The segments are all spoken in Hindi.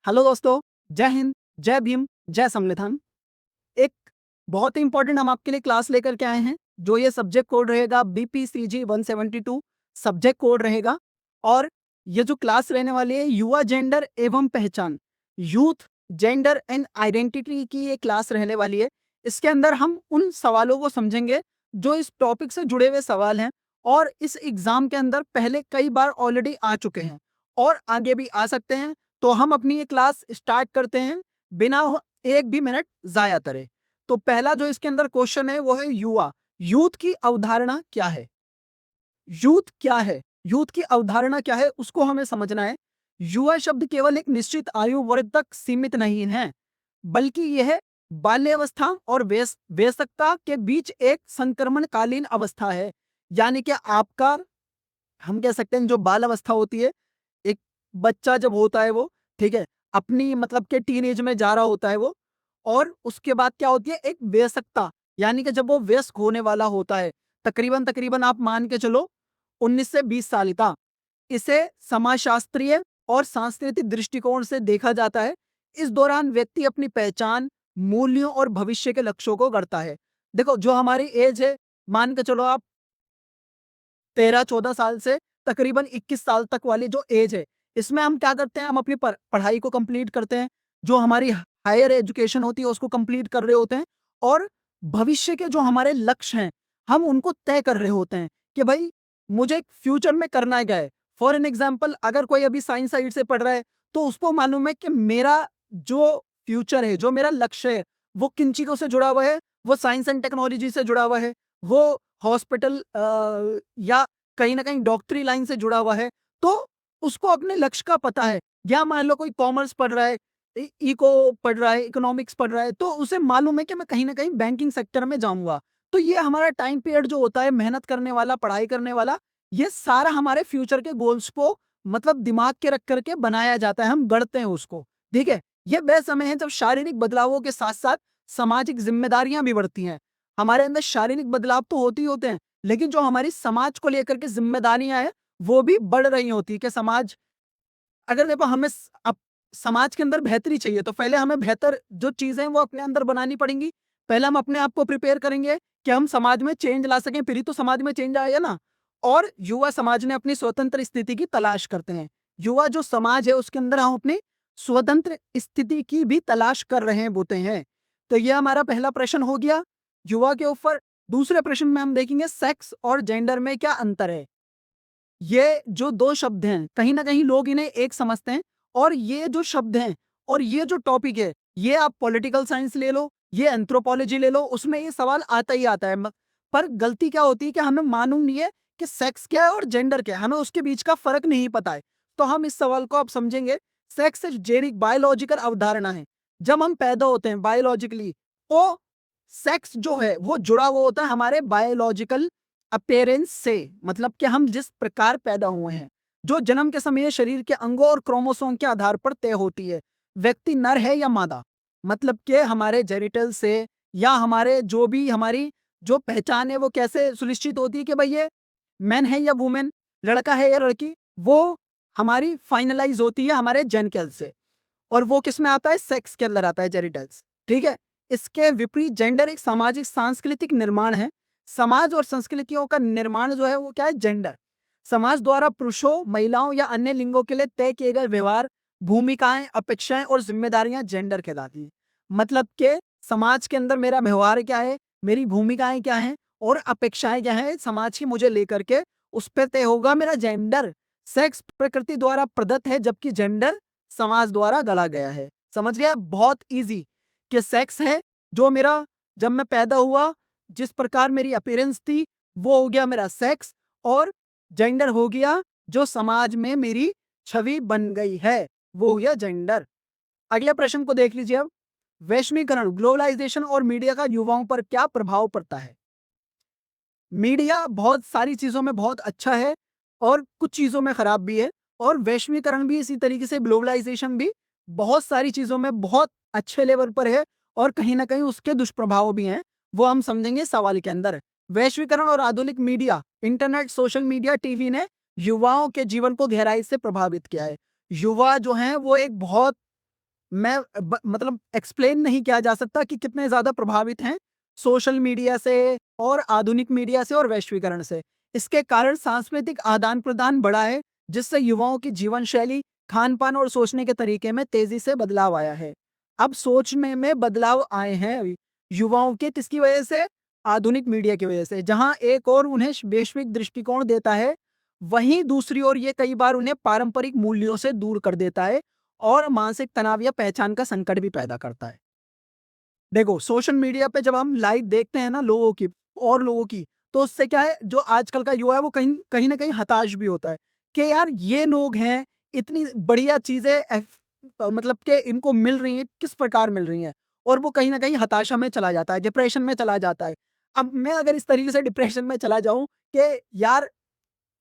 हेलो दोस्तों, जय हिंद, जय भीम, जय संविधान। एक बहुत ही इंपॉर्टेंट हम आपके लिए क्लास लेकर के आए हैं। जो ये सब्जेक्ट कोड रहेगा BPCG 172 सब्जेक्ट कोड रहेगा। और ये जो क्लास रहने वाली है युवा जेंडर एवं पहचान, यूथ जेंडर एंड आइडेंटिटी की ये क्लास रहने वाली है। इसके अंदर हम उन सवालों को समझेंगे जो इस टॉपिक से जुड़े हुए सवाल हैं और इस एग्जाम के अंदर पहले कई बार ऑलरेडी आ चुके हैं और आगे भी आ सकते हैं। तो हम अपनी ये क्लास स्टार्ट करते हैं बिना एक भी मिनट जाया करे। तो पहला जो इसके अंदर क्वेश्चन है वो है युवा। यूथ की अवधारणा क्या है? यूथ क्या है? यूथ की अवधारणा क्या है उसको हमें समझना है। युवा शब्द केवल एक निश्चित आयु वर्ग तक सीमित नहीं है, बल्कि यह बाल्यावस्था और वयस्कता के बीच एक संक्रमणकालीन अवस्था है। यानी कि आपका, हम कह सकते हैं, जो बाल अवस्था होती है, एक बच्चा जब होता है वो, ठीक है, अपनी मतलब के टीनेज में जा रहा होता है वो, और उसके बाद क्या होती है एक वयस्कता, यानी कि जब वो वयस्क होने वाला होता है, तकरीबन तकरीबन आप मान के चलो 19 से 20 साल का। इसे समाजशास्त्रीय और सांस्कृतिक दृष्टिकोण से देखा जाता है। इस दौरान व्यक्ति अपनी पहचान, मूल्यों और भविष्य के लक्ष्यों को गढ़ता है। देखो, जो हमारी एज है, मान के चलो आप 13-14 साल से तकरीबन 21 साल तक वाली जो एज है, इसमें हम क्या करते हैं, हम अपनी पढ़ाई को कंप्लीट करते हैं, जो हमारी हायर एजुकेशन होती है उसको कंप्लीट कर रहे होते हैं, और भविष्य के जो हमारे लक्ष्य हैं हम उनको तय कर रहे होते हैं कि भाई मुझे फ्यूचर में करना क्या है। फॉर एन एग्जाम्पल, अगर कोई अभी साइंस साइड से पढ़ रहा है तो उसको मालूम है कि मेरा जो फ्यूचर है, जो मेरा लक्ष्य है, वो किन चीजों से जुड़ा हुआ है, वो साइंस एंड टेक्नोलॉजी से जुड़ा हुआ है, वो हॉस्पिटल या कहीं ना कहीं डॉक्टरी लाइन से जुड़ा हुआ है। तो उसको अपने लक्ष्य का पता है। या मान लो कोई कॉमर्स पढ़ रहा है, इको पढ़ रहा है, इकोनॉमिक्स पढ़ रहा है, तो उसे मालूम है कि मैं कहीं ना कहीं बैंकिंग सेक्टर में जाऊंगा। तो ये हमारा टाइम पीरियड जो होता है, मेहनत करने वाला, पढ़ाई करने वाला, ये सारा हमारे फ्यूचर के गोल्स को मतलब दिमाग के रख करके बनाया जाता है, हम गढ़ते हैं उसको। ठीक है, ये वह समय है जब शारीरिक बदलावों के साथ साथ सामाजिक जिम्मेदारियां भी बढ़ती हैं। हमारे अंदर शारीरिक बदलाव तो होते ही होते हैं, लेकिन जो हमारी समाज को लेकर के जिम्मेदारियां हैं वो भी बढ़ रही होती है कि समाज, अगर देखो हमें अब समाज के अंदर बेहतरी चाहिए तो पहले हमें बेहतर जो चीजें हैं वो अपने अंदर बनानी पड़ेंगी। पहले हम अपने आप को प्रिपेयर करेंगे कि हम समाज में चेंज ला सकें, फिर ही तो समाज में चेंज आएगा ना। और युवा समाज ने अपनी स्वतंत्र स्थिति की तलाश करते हैं। युवा जो समाज है उसके अंदर हम अपनी स्वतंत्र स्थिति की भी तलाश कर रहे होते हैं। तो यह हमारा पहला प्रश्न हो गया युवा के ऊपर। दूसरे प्रश्न में हम देखेंगे सेक्स और जेंडर में क्या अंतर है। ये जो दो शब्द हैं कहीं ना कहीं लोग इन्हें एक समझते हैं, और ये जो शब्द हैं और ये जो टॉपिक है, ये आप पॉलिटिकल साइंस ले लो, ये एंथ्रोपोलॉजी ले लो, उसमें ये सवाल आता ही आता है। पर गलती क्या होती है कि हमें मालूम नहीं है कि सेक्स क्या है और जेंडर क्या है, हमें उसके बीच का फर्क नहीं पता है। तो हम इस सवाल को अब समझेंगे। सेक्स एक जेरिक बायोलॉजिकल अवधारणा है। जब हम पैदा होते हैं बायोलॉजिकली, तो सेक्स जो है वो जुड़ा हुआ होता है हमारे बायोलॉजिकल अपीयरेंस से, मतलब कि हम जिस प्रकार पैदा हुए हैं, जो जन्म के समय शरीर के अंगों और क्रोमोसोम के आधार पर तय होती है। व्यक्ति नर है या मादा, मतलब कि हमारे जेनिटल से, या हमारे जो भी हमारी जो पहचान है वो कैसे सुनिश्चित होती है कि भाई ये मैन है या वुमेन, लड़का है या लड़की, वो हमारी फाइनलाइज होती है हमारे जेनिटल से। और वो किस में आता है, सेक्स के अंदर आता है, जेनिटल्स। ठीक है, इसके विपरीत जेंडर एक सामाजिक सांस्कृतिक निर्माण है। समाज और संस्कृतियों का निर्माण जो है वो क्या है, जेंडर। समाज द्वारा पुरुषों, महिलाओं या अन्य लिंगों के लिए तय किए गए व्यवहार, भूमिकाएं, अपेक्षाएं और जिम्मेदारियां जेंडर कहलाती हैं। मतलब के समाज के अंदर मेरा व्यवहार क्या है, मेरी भूमिकाएं क्या हैं और अपेक्षाएं क्या हैं समाज की मुझे लेकर के, उस पर तय होगा मेरा जेंडर। सेक्स प्रकृति द्वारा प्रदत्त है, जबकि जेंडर समाज द्वारा गढ़ा गया है। समझ गया, बहुत इजी। कि सेक्स है जो मेरा, जब मैं पैदा हुआ जिस प्रकार मेरी अपीयरेंस थी वो हो गया मेरा सेक्स, और जेंडर हो गया जो समाज में मेरी छवि बन गई है, वो हो गया जेंडर। अगले प्रश्न को देख लीजिए अब। वैश्वीकरण, ग्लोबलाइजेशन और मीडिया का युवाओं पर क्या प्रभाव पड़ता है। मीडिया बहुत सारी चीजों में बहुत अच्छा है और कुछ चीजों में खराब भी है, और वैश्वीकरण भी इसी तरीके से, ग्लोबलाइजेशन भी बहुत सारी चीजों में बहुत अच्छे लेवल पर है, और कहीं ना कहीं उसके दुष्प्रभाव भी हैं, वो हम समझेंगे सवाल के अंदर। वैश्वीकरण और आधुनिक media, internet, social media, TV ने युवाओं के जीवन को गहराई से प्रभावित किया है। युवा जो हैं वो एक बहुत मतलब एक्सप्लेन नहीं किया जा सकता कि कितने ज़्यादा प्रभावित हैं सोशल मीडिया से और आधुनिक मीडिया से और वैश्वीकरण से। इसके कारण सांस्कृतिक आदान-प्रदान बढ़ा है, जिससे युवाओं की जीवन शैली, खान-पान और सोचने के तरीके में तेज़ी से बदलाव आया है। अब सोचने में बदलाव आए हैं युवाओं के किसकी वजह से? आधुनिक मीडिया की वजह से। जहाँ एक ओर उन्हें वैश्विक दृष्टिकोण देता है, वहीं दूसरी ओर ये कई बार उन्हें पारंपरिक मूल्यों से दूर कर देता है और मानसिक तनाव या पहचान का संकट भी पैदा करता है। देखो, सोशल मीडिया पे जब हम लाइव देखते हैं ना लोगों की और लोगों की, तो उससे क्या है, जो आजकल का युवा है वो कहीं कहीं न कहीं हताश भी होता है कि यार ये लोग हैं, इतनी बढ़िया चीज़ें मतलब कि इनको मिल रही हैं, किस प्रकार मिल रही हैं? और वो कहीं न कहीं हताशा में चला जाता है, डिप्रेशन में चला जाता है। अब मैं अगर इस तरीके से डिप्रेशन में चला जाऊँ कि यार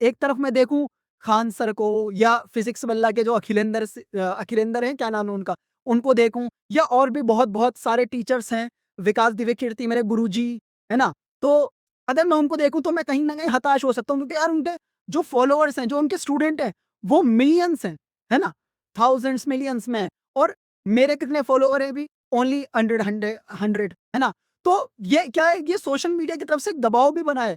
एक तरफ मैं देखूँ खान सर को या फिज़िक्स वाला के जो अखिलेंदर हैं, क्या नाम है उनका? उनको देखूँ या और भी बहुत-बहुत सारे टीचर्स हैं, विकास दिव्य कीर्ति मेरे गुरुजी, है ना? तो अगर मैं उनको देखूँ तो मैं कहीं न कहीं हताश हो सकता हूँ क्योंकि यार उनके जो फॉलोवर्स हैं, जो उनके स्टूडेंट हैं, वो मिलियंस हैं, है ना? थाउज़ेंड्स, मिलियंस में हैं और मेरे कितने फॉलोवर हैं अभी? ओनली 100, है ना? तो ये क्या है, ये सोशल मीडिया की तरफ से एक दबाव भी बना है।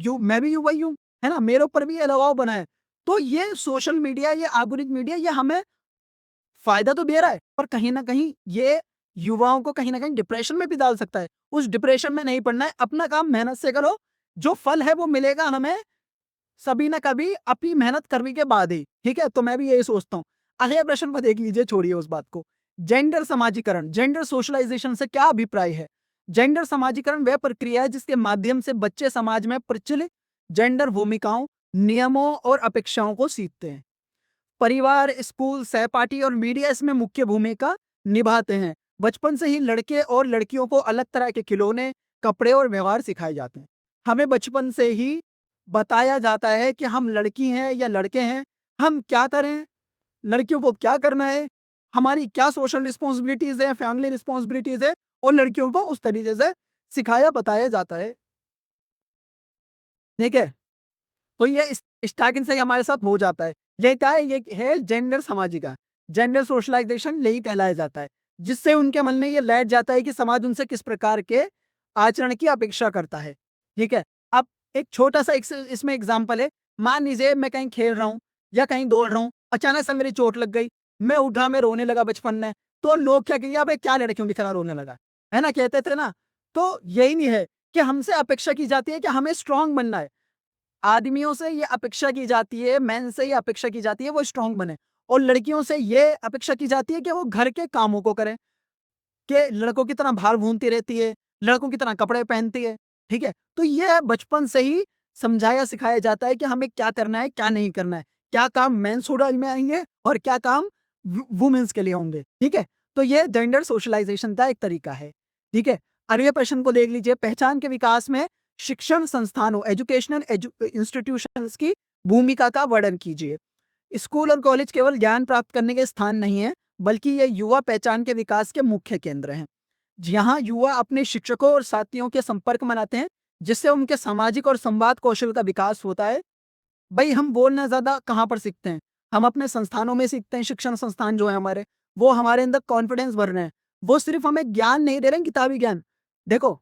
मैं भी वही हूँ, है ना? मेरे ऊपर भी ये दबाव बना है। तो ये सोशल मीडिया, ये आधुनिक मीडिया, ये हमें फ़ायदा तो दे रहा है, पर कहीं न कहीं ये युवाओं को कहीं न कहीं डिप्रेशन में भी डाल सकता है। उस डिप्रेशन में नहीं पड़ना है, अपना काम मेहनत से करो, जो फल है वो मिलेगा हमें सभी न कभी अपनी मेहनत करने के बाद ही, ठीक है? तो मैं भी यही सोचता हूँ। अगले प्रश्न को देख लीजिए, छोड़िए उस बात को। जेंडर समाजीकरण, जेंडर सोशलाइज़ेशन से क्या अभिप्राय है? जेंडर समाजीकरण वह प्रक्रिया है जिसके माध्यम से बच्चे समाज में प्रचलित जेंडर भूमिकाओं, नियमों और अपेक्षाओं को सीखते हैं। परिवार, स्कूल, सहपाठी और मीडिया इसमें मुख्य भूमिका निभाते हैं। बचपन से ही लड़के और लड़कियों को अलग तरह के खिलौने, कपड़े और व्यवहार सिखाए जाते हैं। हमें बचपन से ही बताया जाता है कि हम लड़की हैं या लड़के हैं, हम क्या करें, लड़कियों को क्या करना है, हमारी क्या सोशल रिस्पॉन्सिबिलिटीज़ है, फैमिली रिस्पॉन्सिबिलिटीज़ है और लड़कियों को उस तरीके से सिखाया बताया जाता है। ठीक है? तो ये स्टार्टिंग से ही हमारे साथ हो जाता है। ये क्या है? ये है जेंडर समाजिका, जेंडर सोशलाइज़ेशन यही कहलाया जाता है, जिससे उनके मन में ये बैठ जाता है कि समाज उनसे किस प्रकार के आचरण की अपेक्षा करता है, ठीक है? अब एक छोटा-सा इसमें एग्ज़ाम्पल है, मान लीजिए मैं कहीं खेल रहा हूँ या कहीं दौड़ रहा हूँ, अचानक से मेरी चोट लग गई, मैं उठा, मैं रोने लगा बचपन में, तो लोग क्या कहेंगे, "अबे क्या लड़कियों की तरह रोने लगा?" है ना? कहते थे ना? तो यही नहीं है कि हमसे अपेक्षा की जाती है कि हमें स्ट्रॉन्ग बनना है। आदमियों से ये अपेक्षा की जाती है, मेन से ये अपेक्षा की जाती है वो स्ट्रॉन्ग बने और लड़कियों से ये अपेक्षा की जाती है कि वो घर के कामों को करें, कि लड़कों की तरह बाहर घूमती रहती है, लड़कों की तरह कपड़े पहनती है, ठीक है? तो ये बचपन से ही समझाया सिखाया जाता है कि हमें क्या करना है, क्या नहीं करना है, क्या काम मेंस हुड में आएँगे और क्या काम वुमेन्स के लिए होंगे, ठीक है? तो ये जेंडर सोशलाइज़ेशन का एक तरीका है, ठीक है? अगले प्रश्न को देख लीजिए, पहचान के विकास में शिक्षण संस्थानों इंस्टीट्यूशंस की भूमिका का वर्णन कीजिए। स्कूल और कॉलेज केवल ज्ञान प्राप्त करने के स्थान नहीं है, बल्कि ये युवा पहचान के विकास के मुख्य केंद्र हैं। यहाँ युवा अपने शिक्षकों और साथियों के संपर्क बनाते हैं, जिससे उनके सामाजिक और संवाद कौशल का विकास होता है। भाई हम बोलना ज़्यादा कहाँ पर सीखते हैं? हम अपने संस्थानों में सीखते हैं, शिक्षण संस्थान जो है हमारे, वो हमारे अंदर कॉन्फिडेंस भर रहे हैं। वो सिर्फ़ हमें ज्ञान नहीं दे रहे हैं, किताबी ज्ञान। देखो,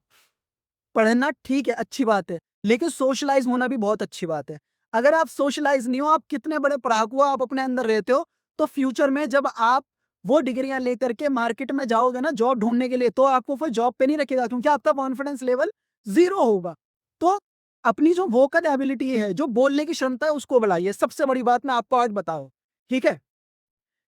पढ़ना ठीक है, अच्छी बात है, लेकिन सोशलाइज़ होना भी बहुत अच्छी बात है। अगर आप सोशलाइज़ नहीं हो, आप कितने बड़े पढ़ाकू आप अपने अंदर रहते हो, तो फ्यूचर में जब आप वो डिग्रियाँ लेकर के मार्केट में जाओगे ना जॉब ढूँढने के लिए, तो आपको कोई जॉब पे नहीं रखेगा क्योंकि आपका कॉन्फिडेंस लेवल 0 होगा। तो अपनी जो वोकल एबिलिटी है, जो बोलने की क्षमता है, उसको बढ़ाइए। सबसे बड़ी बात मैं आपको आज बताऊँ, ठीक है?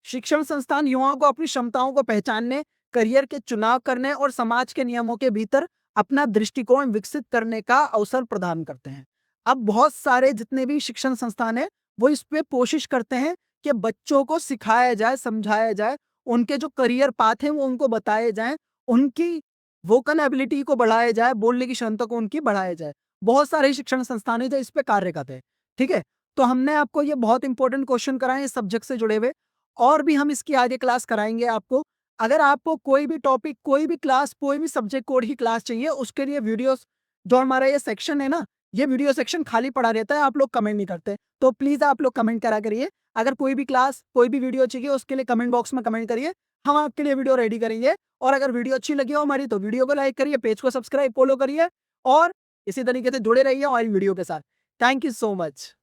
शिक्षण संस्थान युवाओं को अपनी क्षमताओं को पहचानने, करियर के चुनाव करने और समाज के नियमों के भीतर अपना दृष्टिकोण विकसित करने का अवसर प्रदान करते हैं। अब बहुत सारे जितने भी शिक्षण संस्थान हैं, वो इस पे कोशिश करते हैं कि बच्चों को सिखाया जाए, समझाया जाए, उनके जो करियर पाथ हैं, वो उनको बताए जाएँ, उनकी वोकल एबिलिटी को बढ़ाया जाए, बोलने की क्षमता को उनकी बढ़ाया जाए। बहुत सारे शिक्षण संस्थान हैं जो इस पे कार्य करते हैं, ठीक है? तो हमने आपको ये बहुत इंपॉर्टेंट क्वेश्चन कराए इस सब्जेक्ट से जुड़े हुए। और भी हम इसकी आगे क्लास कराएँगे आपको। अगर आपको कोई भी टॉपिक, कोई भी क्लास, कोई भी सब्जेक्ट कोड की क्लास चाहिए, उसके लिए वीडियोज़ जो हमारा ये सेक्शन है ना, ये वीडियो सेक्शन खाली पड़ा रहता है, आप लोग कमेंट नहीं करते। तो प्लीज़ आप लोग कमेंट करा करिए। अगर कोई भी क्लास, कोई भी वीडियो चाहिए, उसके लिए कमेंट बॉक्स में कमेंट करिए। हम आपके लिए वीडियो रेडी करेंगे। और अगर वीडियो अच्छी लगी हो हमारी तो वीडियो को लाइक करिए, पेज को सब्सक्राइब फॉलो करिए और इसी तरीके से जुड़े रहिए हमारी वीडियो के साथ। Thank you so much.